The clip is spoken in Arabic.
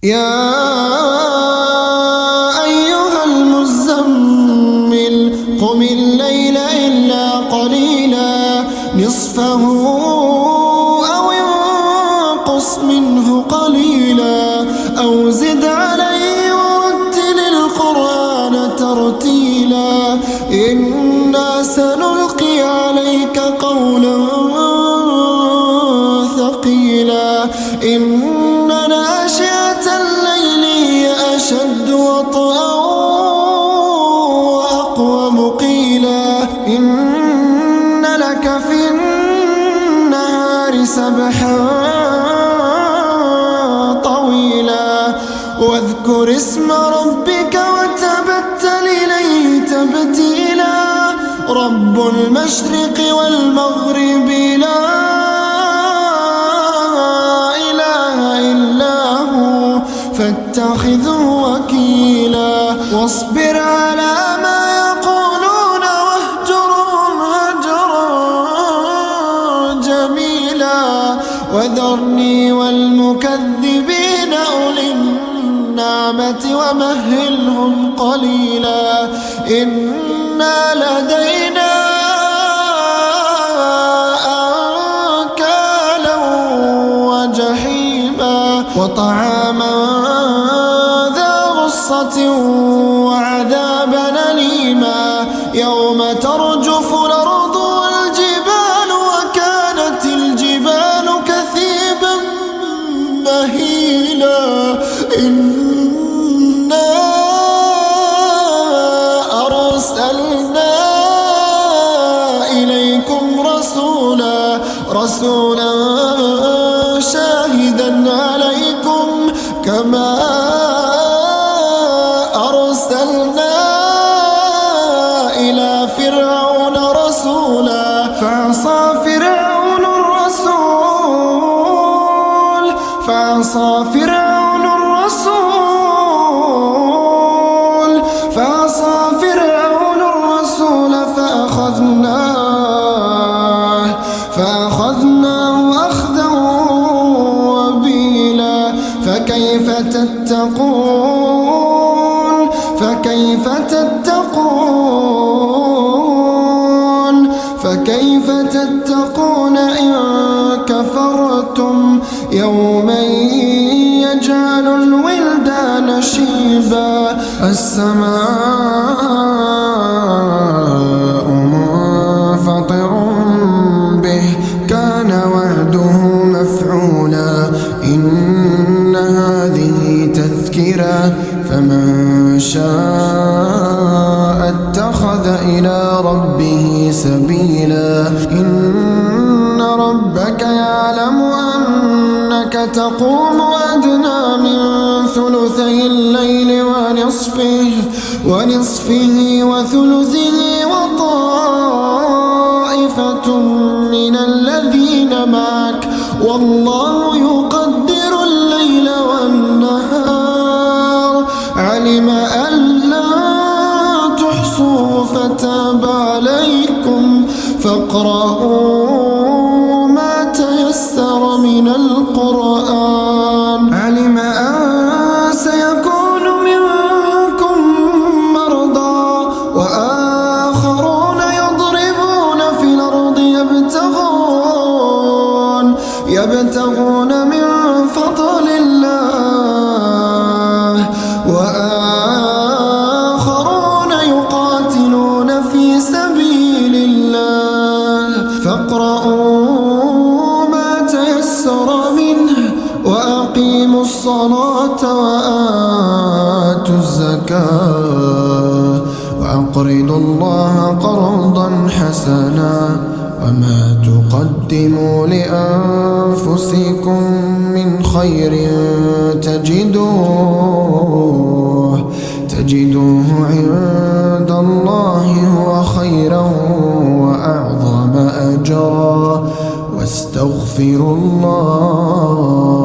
يا أيها المزمل قم الليل إلا قليلا نصفه أو انقص منه قليلا أو زد عليه ورتل القرآن ترتيلا إنا سنلقي عليك قولا ثقيلا إن ناشئة الليل هي أشد وطئا وأقوم قيلا إن لك في النهار سبحا طويلا واذكر اسم ربك وتبتل إليه تبتيلا رب المشرق والمغرب لا فاتخذه وكيلا واصبر على ما يقولون واهجرهم هجرا جميلا وذرني والمكذبين أولي النعمة ومهلهم قليلا إنا لدينا أنكالا وجحيما وطعاما وعذابا أليما يوم ترجف الأرض والجبال وكانت الجبال كثيبا مهيلا إنا أرسلنا إليكم رسولا شاهدا عليكم كما أرسلنا إلى فرعون رسولا فعصى فرعون الرسول فأخذناه أخذا وبيلا فكيف تتقون إن كفرتم يوما يجعل الولدان شيبا السماء منفطر به كان وعده مفعولا إن هذه تذكرة فمن شاء اتخذ إلى ربه سبيلا إن ربك يعلم أنك تقوم أدنى من ثلثي الليل ونصفه وثلثه وطائفة من الذين معك والله يقدر الليل والنهار علم أن لا تحصوا فتاب عليكم فاقرؤوا ما تيسر من القرآن علم أن سيكون منكم مرضى وآخرون يضربون في الأرض يبتغون من فضل الله وآخرون يقاتلون في سبيل الله فاقرؤوا ما تيسر منه وأقيموا الصلاة وآتوا الزكاة وأقرضوا الله قرضا حسنا وما تقدموا لأنفسكم من خير تجدوه عند الله هو خيرا وأعظم أجرا واستغفروا الله